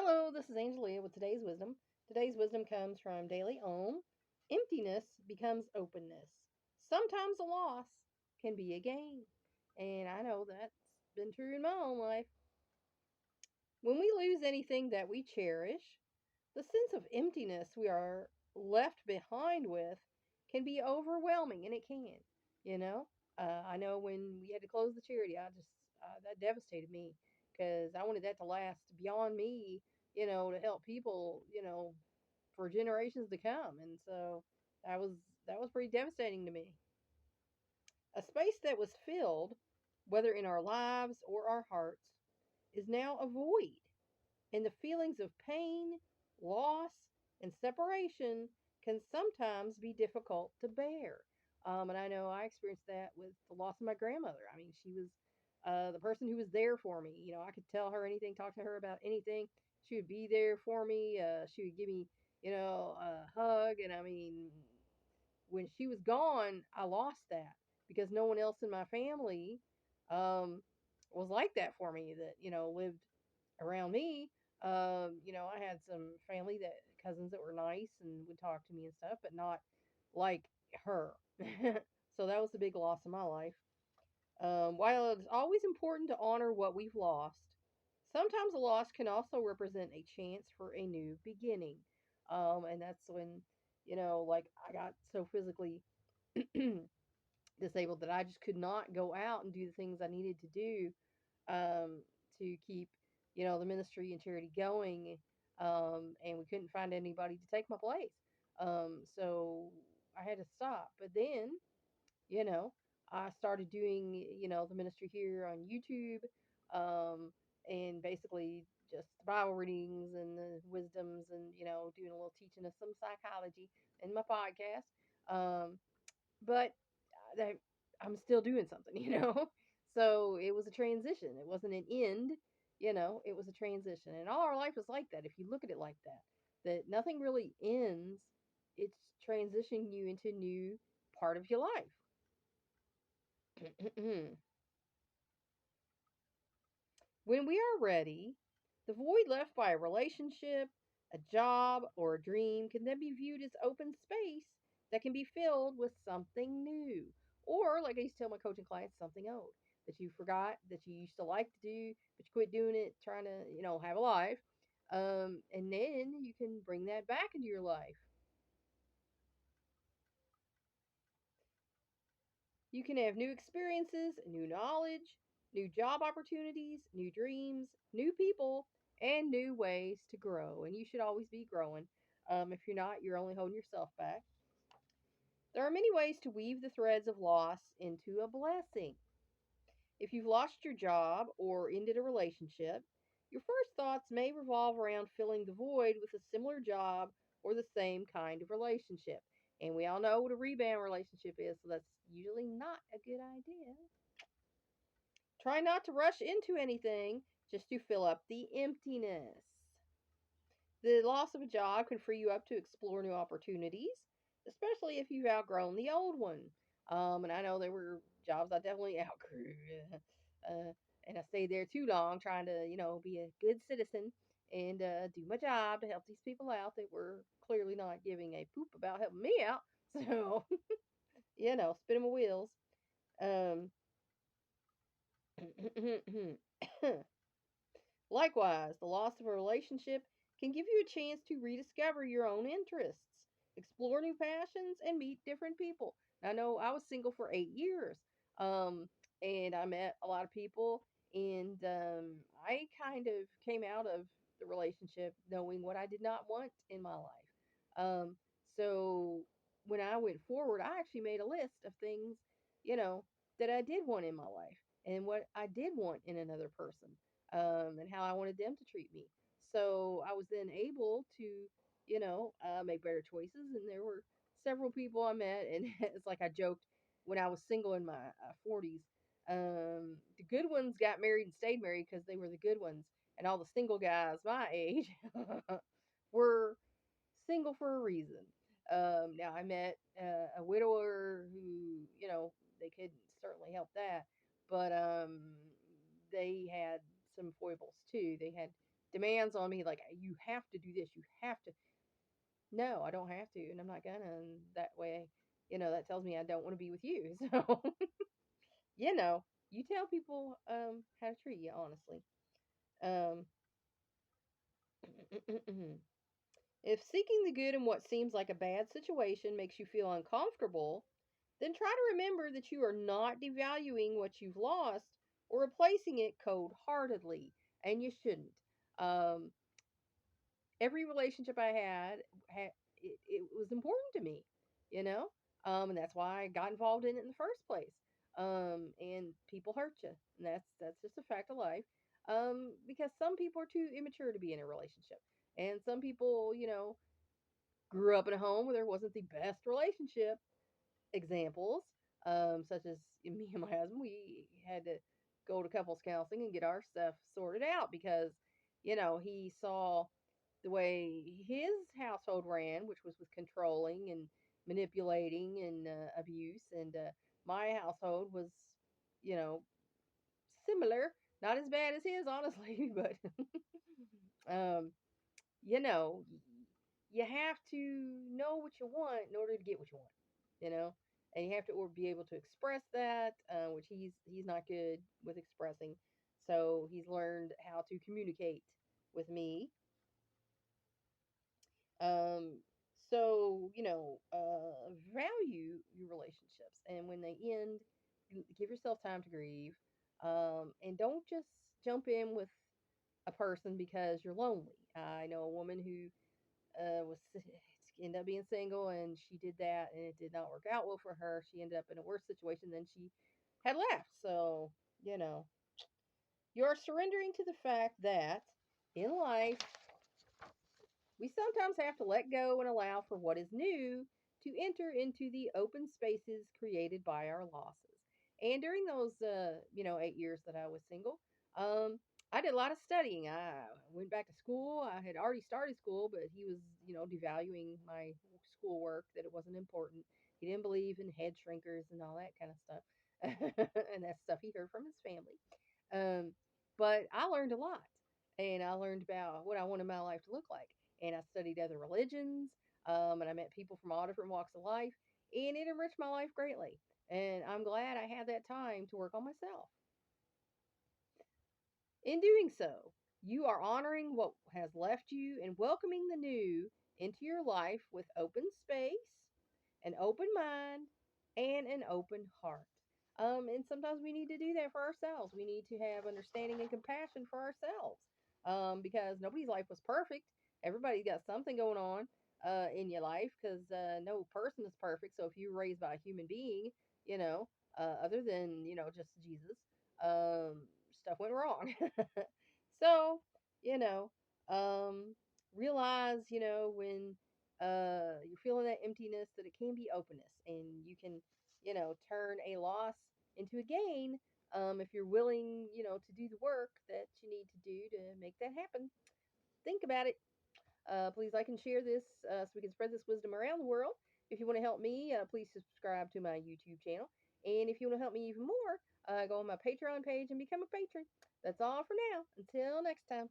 Hello, this is Angelia with today's wisdom. Today's wisdom comes from Daily Ohm. Emptiness becomes openness. Sometimes a loss can be a gain. And I know that's been true in my own life. When we lose anything that we cherish, the sense of emptiness we are left behind with can be overwhelming, and it can. You know, I know when we had to close the charity, that devastated me because I wanted that to last beyond me. To help people. For generations to come, and so that was pretty devastating to me. A space that was filled, whether in our lives or our hearts, is now a void, and the feelings of pain, loss, and separation can sometimes be difficult to bear. And I know I experienced that with the loss of my grandmother. I mean, she was the person who was there for me. I could tell her anything, talk to her about anything. She would be there for me. She would give me, a hug. And I mean, when she was gone, I lost that because no one else in my family um, was like that for me that, lived around me. I had some family cousins that were nice and would talk to me and stuff, but not like her. So that was the big loss of my life. While it's always important to honor what we've lost, sometimes a loss can also represent a chance for a new beginning. And that's when, like I got so physically disabled that I just could not go out and do the things I needed to do um, to keep, the ministry and charity going. And we couldn't find anybody to take my place. So I had to stop. But then, you know, I started doing, the ministry here on YouTube, and basically just the Bible readings and the wisdoms and, doing a little teaching of some psychology in my podcast. But that I'm still doing something, So it was a transition. It wasn't an end, it was a transition. And all our life is like that if you look at it like that. That nothing really ends. It's transitioning you into a new part of your life. When we are ready, the void left by a relationship, a job, or a dream can then be viewed as open space that can be filled with something new. Or, like I used to tell my coaching clients, something old that you forgot that you used to like to do, but you quit doing it, trying to, have a life. And then you can bring that back into your life. You can have new experiences, new knowledge, new job opportunities, new dreams, new people, and new ways to grow. And you should always be growing. If you're not, you're only holding yourself back. There are many ways to weave the threads of loss into a blessing. If you've lost your job or ended a relationship, your first thoughts may revolve around filling the void with a similar job or the same kind of relationship. And we all know what a rebound relationship is, so that's usually not a good idea. Try not to rush into anything just to fill up the emptiness. The loss of a job can free you up to explore new opportunities, especially if you've outgrown the old one. And I know there were jobs I definitely outgrew. And I stayed there too long trying to, be a good citizen and do my job to help these people out that were clearly not giving a poop about helping me out. So, spinning my wheels. Um, Likewise, the loss of a relationship can give you a chance to rediscover your own interests, explore new passions, and meet different people. I know I was single for 8 years, um, and I met a lot of people, and I kind of came out of the relationship knowing what I did not want in my life. So when I went forward, I actually made a list of things, you know, that I did want in my life and what I did want in another person, and how I wanted them to treat me. So I was then able to, make better choices. And there were several people I met, and it's like I joked when I was single in my 40s. The good ones got married and stayed married because they were the good ones, and all the single guys my age were single for a reason. Now I met a widower who, they could certainly help that, but they had some foibles too. They had demands on me, like, you have to do this, you have to. No, I don't have to, and I'm not gonna. And that way, that tells me I don't want to be with you. So, you know, you tell people how to treat you, honestly. Um, if seeking the good in what seems like a bad situation makes you feel uncomfortable, then try to remember that you are not devaluing what you've lost or replacing it cold heartedly, and you shouldn't. Um, every relationship I had it was important to me, you know, and that's why I got involved in it in the first place. And people hurt you, and that's just a fact of life. Because some people are too immature to be in a relationship, and some people, grew up in a home where there wasn't the best relationship examples, such as me and my husband. We had to go to couples counseling and get our stuff sorted out because, he saw the way his household ran, which was with controlling and manipulating and abuse, and my household was, you know, similar, not as bad as his, honestly, but um, you know, you have to know what you want in order to get what you want, you know, and you have to or be able to express that, which he's not good with expressing, so he's learned how to communicate with me. Um, so, value your relationships, and when they end, give yourself time to grieve, and don't just jump in with a person because you're lonely. I know a woman who was ended up being single, and she did that, and it did not work out well for her. She ended up in a worse situation than she had left. So, you know, you're surrendering to the fact that in life we sometimes have to let go and allow for what is new to enter into the open spaces created by our losses. And during those, 8 years that I was single, I did a lot of studying. I went back to school. I had already started school, but he was, devaluing my schoolwork, that it wasn't important. He didn't believe in head shrinkers and all that kind of stuff. And that's stuff he heard from his family. Um, but I learned a lot, and I learned about what I wanted my life to look like. And I studied other religions, and I met people from all different walks of life, and it enriched my life greatly. And I'm glad I had that time to work on myself. In doing so, you are honoring what has left you and welcoming the new into your life with open space, an open mind, and an open heart. And sometimes we need to do that for ourselves. We need to have understanding and compassion for ourselves, because nobody's life was perfect. Everybody's got something going on in your life, because no person is perfect. So if you were raised by a human being, other than, just Jesus, stuff went wrong. So, you know, um, realize, when you're feeling that emptiness, that it can be openness, and you can, turn a loss into a gain, if you're willing, to do the work that you need to do to make that happen. Think about it. Please like and share this, so we can spread this wisdom around the world. If you want to help me, please subscribe to my YouTube channel. And if you want to help me even more, go on my Patreon page and become a patron. That's all for now. Until next time.